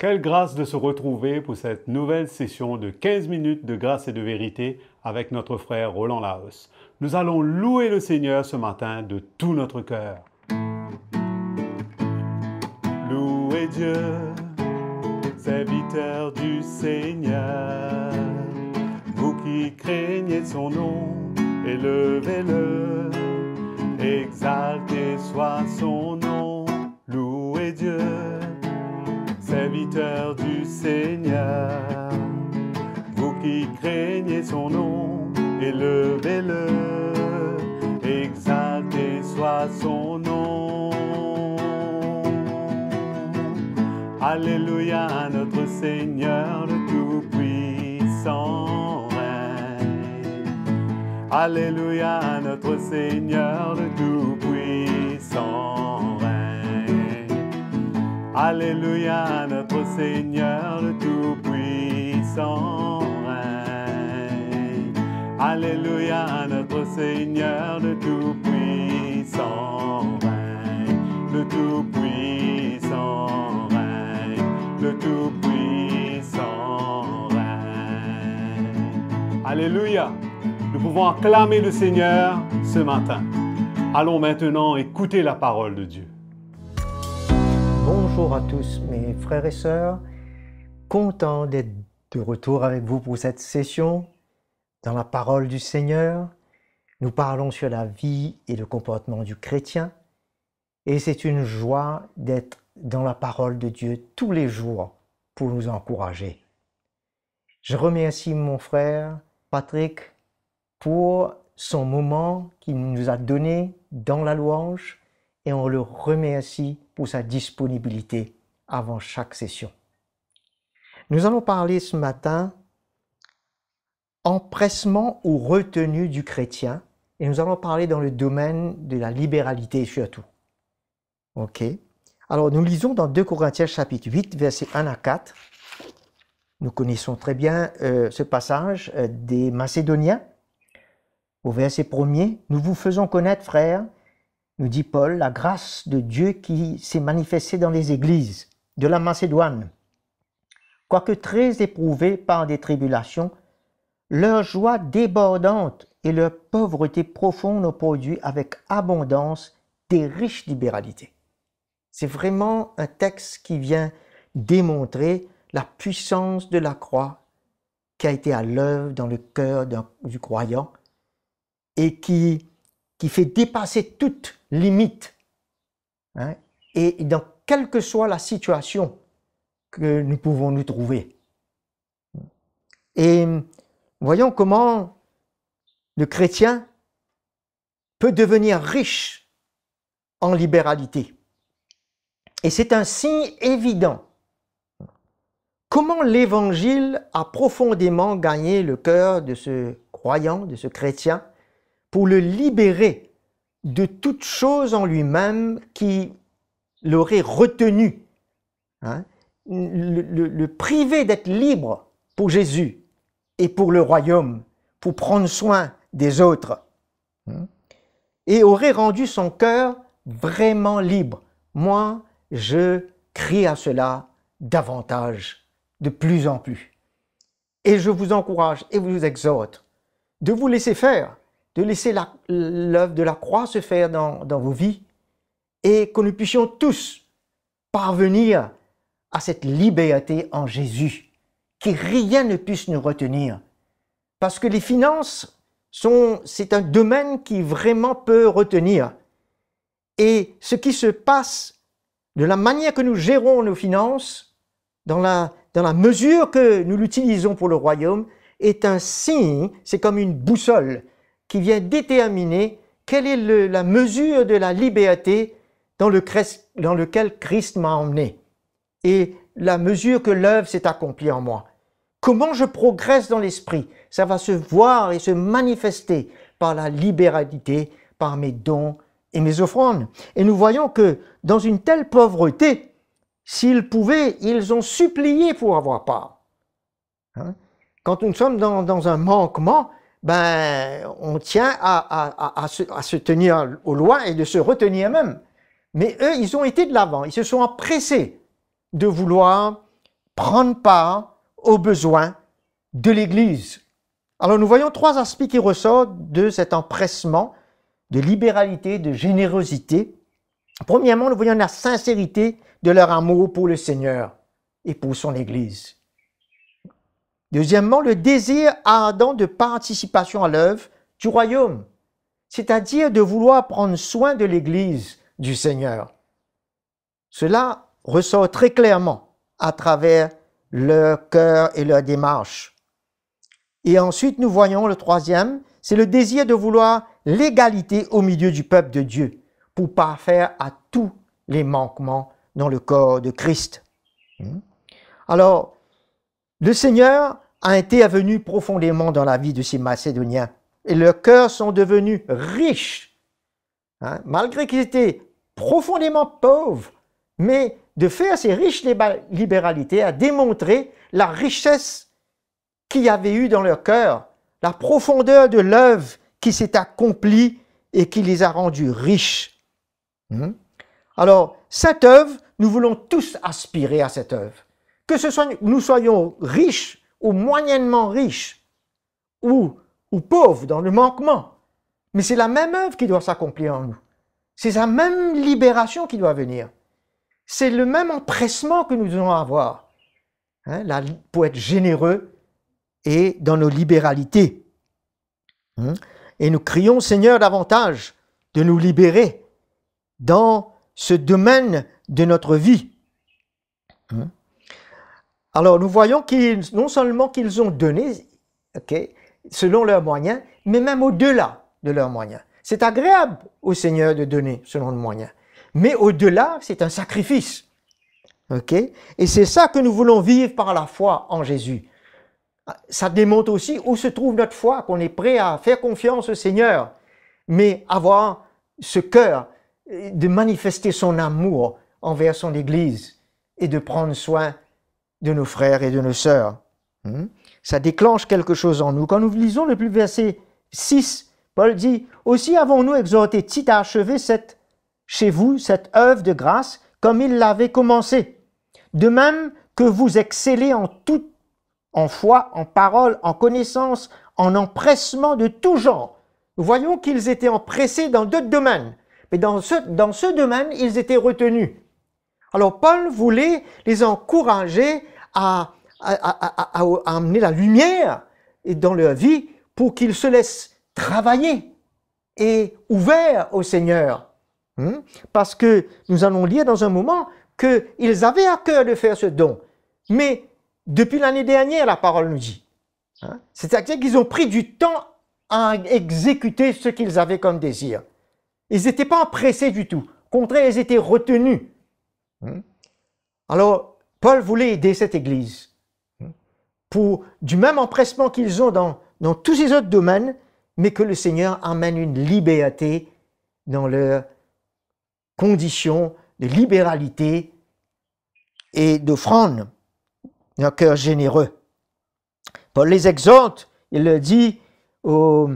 Quelle grâce de se retrouver pour cette nouvelle session de 15 minutes de grâce et de vérité avec notre frère Roland Laos. Nous allons louer le Seigneur ce matin de tout notre cœur. Louez Dieu, serviteurs du Seigneur, vous qui craignez son nom, élevez-le, exaltez soit son nom, louez Dieu. Serviteurs du Seigneur, vous qui craignez son nom, élevez-le, exaltez soit son nom. Alléluia à notre Seigneur le Tout-Puissant règne. Alléluia à notre Seigneur le Tout-Puissant règne. Alléluia à notre Seigneur le Tout-Puissant règne. Alléluia à notre Seigneur le Tout-Puissant règne. Le Tout-Puissant règne. Le Tout-Puissant règne. Alléluia. Nous pouvons acclamer le Seigneur ce matin. Allons maintenant écouter la parole de Dieu. Bonjour à tous mes frères et sœurs, content d'être de retour avec vous pour cette session dans la parole du Seigneur. Nous parlons sur la vie et le comportement du chrétien et c'est une joie d'être dans la parole de Dieu tous les jours pour nous encourager. Je remercie mon frère Patrick pour son moment qu'il nous a donné dans la louange et on le remercie pour sa disponibilité avant chaque session. Nous allons parler ce matin empressement ou retenue du chrétien et nous allons parler dans le domaine de la libéralité surtout. Ok. Alors nous lisons dans 2 Corinthiens chapitre 8 versets 1 à 4. Nous connaissons très bien ce passage des Macédoniens. Au verset 1er, nous vous faisons connaître, frères, nous dit Paul, la grâce de Dieu qui s'est manifestée dans les églises de la Macédoine. Quoique très éprouvés par des tribulations, leur joie débordante et leur pauvreté profonde ont produit avec abondance des riches libéralités. C'est vraiment un texte qui vient démontrer la puissance de la croix qui a été à l'œuvre dans le cœur du croyant et qui fait dépasser toute limite. Hein, et dans quelle que soit la situation que nous pouvons nous trouver. Et voyons comment le chrétien peut devenir riche en libéralité. Et c'est un signe évident. Comment l'Évangile a profondément gagné le cœur de ce croyant, de ce chrétien, pour le libérer de toute chose en lui-même qui l'aurait retenu, hein, le priver d'être libre pour Jésus et pour le royaume, pour prendre soin des autres, hein, et aurait rendu son cœur vraiment libre. Moi, je crie à cela davantage, de plus en plus. Et je vous encourage et vous exhorte de vous laisser faire, de laisser l'œuvre de la croix se faire dans vos vies et que nous puissions tous parvenir à cette liberté en Jésus, que rien ne puisse nous retenir. Parce que les finances, c'est un domaine qui vraiment peut retenir. Et ce qui se passe, de la manière que nous gérons nos finances, dans la mesure que nous l'utilisons pour le royaume, est un signe, c'est comme une boussole, qui vient déterminer quelle est la mesure de la liberté dans lequel Christ m'a emmené et la mesure que l'œuvre s'est accomplie en moi. Comment je progresse dans l'esprit, ça va se voir et se manifester par la libéralité, par mes dons et mes offrandes. Et nous voyons que dans une telle pauvreté, s'ils pouvaient, ils ont supplié pour avoir part. Hein? Quand nous sommes dans un manquement, on tient à se tenir aux lois et de se retenir même. Mais eux, ils ont été de l'avant, ils se sont empressés de vouloir prendre part aux besoins de l'Église. Alors nous voyons trois aspects qui ressortent de cet empressement de libéralité, de générosité. Premièrement, nous voyons la sincérité de leur amour pour le Seigneur et pour son Église. Deuxièmement, le désir ardent de participation à l'œuvre du royaume, c'est-à-dire de vouloir prendre soin de l'Église du Seigneur. Cela ressort très clairement à travers leur cœur et leur démarche. Et ensuite, nous voyons le troisième, c'est le désir de vouloir l'égalité au milieu du peuple de Dieu pour parfaire à tous les manquements dans le corps de Christ. Alors, le Seigneur a intervenu profondément dans la vie de ces Macédoniens et leurs cœurs sont devenus riches, malgré qu'ils étaient profondément pauvres, mais de faire ces riches libéralités a démontré la richesse qu'il y avait eu dans leur cœur, la profondeur de l'œuvre qui s'est accomplie et qui les a rendus riches. Alors, cette œuvre, nous voulons tous aspirer à cette œuvre. Que ce soit nous soyons riches ou moyennement riches ou pauvres dans le manquement, mais c'est la même œuvre qui doit s'accomplir en nous. C'est la même libération qui doit venir. C'est le même empressement que nous devons avoir pour être généreux et dans nos libéralités. Et nous crions, Seigneur, davantage de nous libérer dans ce domaine de notre vie. Alors, nous voyons qu'ils, non seulement qu'ils ont donné, selon leurs moyens, mais même au-delà de leurs moyens. C'est agréable au Seigneur de donner selon nos moyens. Mais au-delà, c'est un sacrifice. Et c'est ça que nous voulons vivre par la foi en Jésus. Ça démontre aussi où se trouve notre foi, qu'on est prêt à faire confiance au Seigneur, mais avoir ce cœur de manifester son amour envers son Église et de prendre soin de nos frères et de nos sœurs. Ça déclenche quelque chose en nous. Quand nous lisons le verset 6, Paul dit « Aussi avons-nous exhorté Tite à achever chez vous cette œuvre de grâce comme il l'avait commencé. De même que vous excellez en tout, en foi, en parole, en connaissance, en empressement de tout genre. » Nous voyons qu'ils étaient empressés dans d'autres domaines, mais dans ce domaine, ils étaient retenus. Alors Paul voulait les encourager à amener la lumière dans leur vie pour qu'ils se laissent travailler et ouverts au Seigneur. Parce que nous allons lire dans un moment qu'ils avaient à cœur de faire ce don. Mais depuis l'année dernière, la parole nous dit. C'est-à-dire qu'ils ont pris du temps à exécuter ce qu'ils avaient comme désir. Ils n'étaient pas empressés du tout. Au contraire, ils étaient retenus. Alors, Paul voulait aider cette Église pour du même empressement qu'ils ont dans tous ces autres domaines, mais que le Seigneur amène une liberté dans leurs conditions de libéralité et d'offrande, un cœur généreux. Paul les exhorte, il le dit au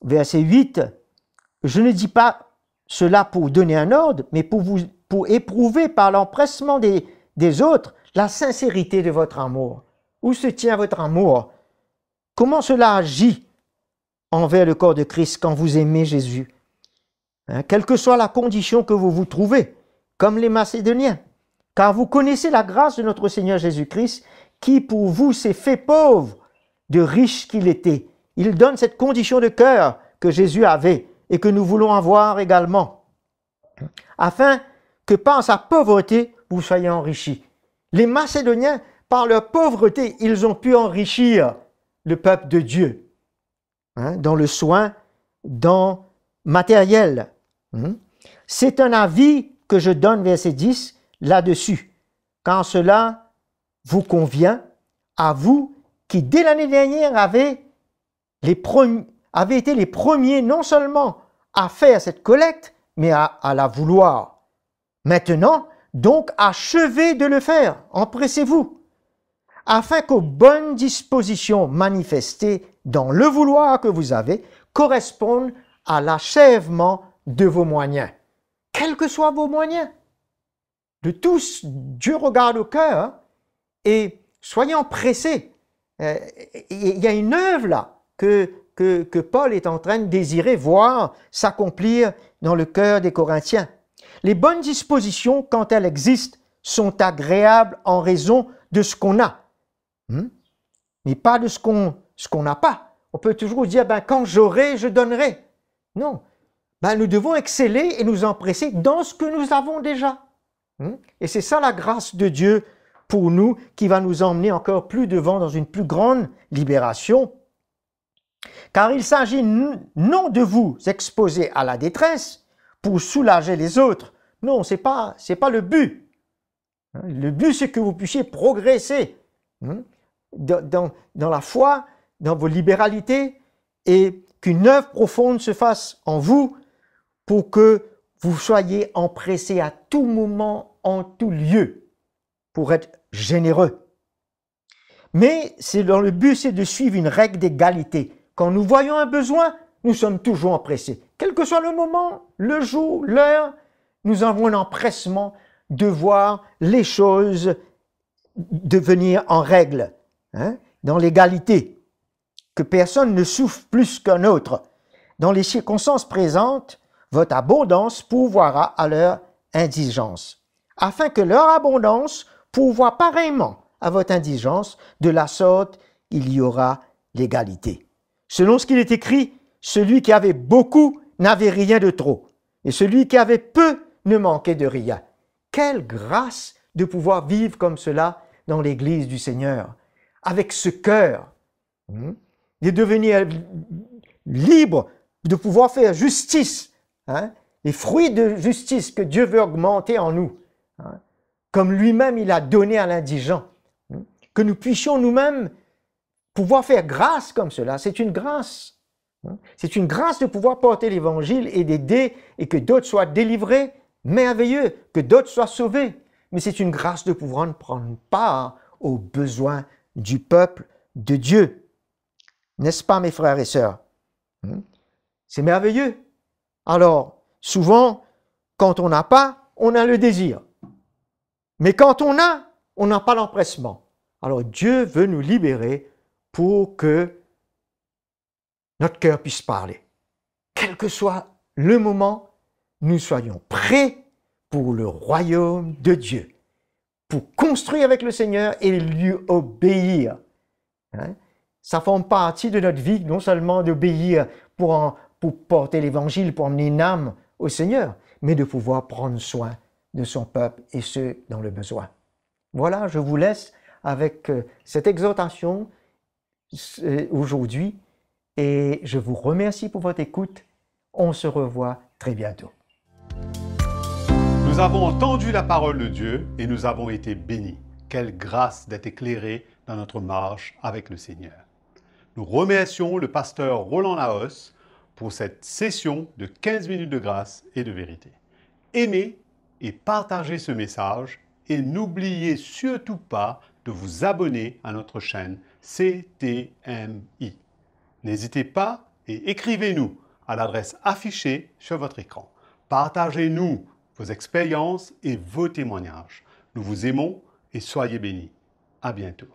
verset 8, « Je ne dis pas cela pour donner un ordre, mais pour éprouver par l'empressement des autres la sincérité de votre amour. » Où se tient votre amour? Comment cela agit envers le corps de Christ quand vous aimez Jésus? Quelle que soit la condition que vous vous trouvez, comme les Macédoniens, car vous connaissez la grâce de notre Seigneur Jésus-Christ, qui pour vous s'est fait pauvre, de riche qu'il était. Il donne cette condition de cœur que Jésus avait et que nous voulons avoir également, afin que par sa pauvreté, vous soyez enrichis. Les Macédoniens, par leur pauvreté, ils ont pu enrichir le peuple de Dieu, dans le soin, dans matériel. C'est un avis que je donne, verset 10, là-dessus, quand cela vous convient, à vous qui, dès l'année dernière, avez été les premiers non seulement à faire cette collecte, mais à la vouloir. Maintenant, donc, achevez de le faire, empressez-vous, afin qu'aux bonnes dispositions manifestées dans le vouloir que vous avez correspondent à l'achèvement de vos moyens. Quels que soient vos moyens. De tous, Dieu regarde au cœur Et soyons pressés. Il y a une œuvre là que Paul est en train de désirer voir s'accomplir dans le cœur des Corinthiens. Les bonnes dispositions, quand elles existent, sont agréables en raison de ce qu'on a, mais pas de ce qu'on n'a pas. On peut toujours dire, quand j'aurai, je donnerai. Non, nous devons exceller et nous empresser dans ce que nous avons déjà. Et c'est ça la grâce de Dieu pour nous qui va nous emmener encore plus devant dans une plus grande libération. Car il s'agit non de vous exposer à la détresse pour soulager les autres. Non, c'est pas le but. Le but, c'est que vous puissiez progresser dans la foi, dans vos libéralités, et qu'une œuvre profonde se fasse en vous pour que vous soyez empressés à tout moment, en tout lieu, pour être généreux. Mais le but, c'est de suivre une règle d'égalité. Quand nous voyons un besoin, nous sommes toujours empressés. Quel que soit le moment, le jour, l'heure, nous avons un empressement de voir les choses devenir en règle, dans l'égalité, que personne ne souffre plus qu'un autre. Dans les circonstances présentes, votre abondance pourvoira à leur indigence, afin que leur abondance pourvoie pareillement à votre indigence. De la sorte, il y aura l'égalité. Selon ce qu'il est écrit, celui qui avait beaucoup n'avait rien de trop, et celui qui avait peu ne manquait de rien. Quelle grâce de pouvoir vivre comme cela dans l'Église du Seigneur, avec ce cœur, de devenir libre, de pouvoir faire justice, les fruits de justice que Dieu veut augmenter en nous, comme lui-même il a donné à l'indigent, que nous puissions nous-mêmes pouvoir faire grâce comme cela. C'est une grâce. C'est une grâce de pouvoir porter l'Évangile et d'aider et que d'autres soient délivrés, merveilleux, que d'autres soient sauvés. Mais c'est une grâce de pouvoir prendre part aux besoins du peuple de Dieu. N'est-ce pas, mes frères et sœurs? C'est merveilleux. Alors, souvent, quand on n'a pas, on a le désir. Mais quand on n'a pas l'empressement. Alors, Dieu veut nous libérer pour que notre cœur puisse parler. Quel que soit le moment, nous soyons prêts pour le royaume de Dieu, pour construire avec le Seigneur et lui obéir. Ça forme partie de notre vie, non seulement d'obéir pour porter l'Évangile, pour emmener une âme au Seigneur, mais de pouvoir prendre soin de son peuple et ceux dans le besoin. Voilà, je vous laisse avec cette exhortation aujourd'hui et je vous remercie pour votre écoute. On se revoit très bientôt. Nous avons entendu la parole de Dieu et nous avons été bénis. Quelle grâce d'être éclairés dans notre marche avec le Seigneur. Nous remercions le pasteur Roland Laos pour cette session de 15 minutes de grâce et de vérité. Aimez et partagez ce message et n'oubliez surtout pas de vous abonner à notre chaîne CTMI. N'hésitez pas et écrivez-nous à l'adresse affichée sur votre écran. Partagez-nous vos expériences et vos témoignages. Nous vous aimons et soyez bénis. À bientôt.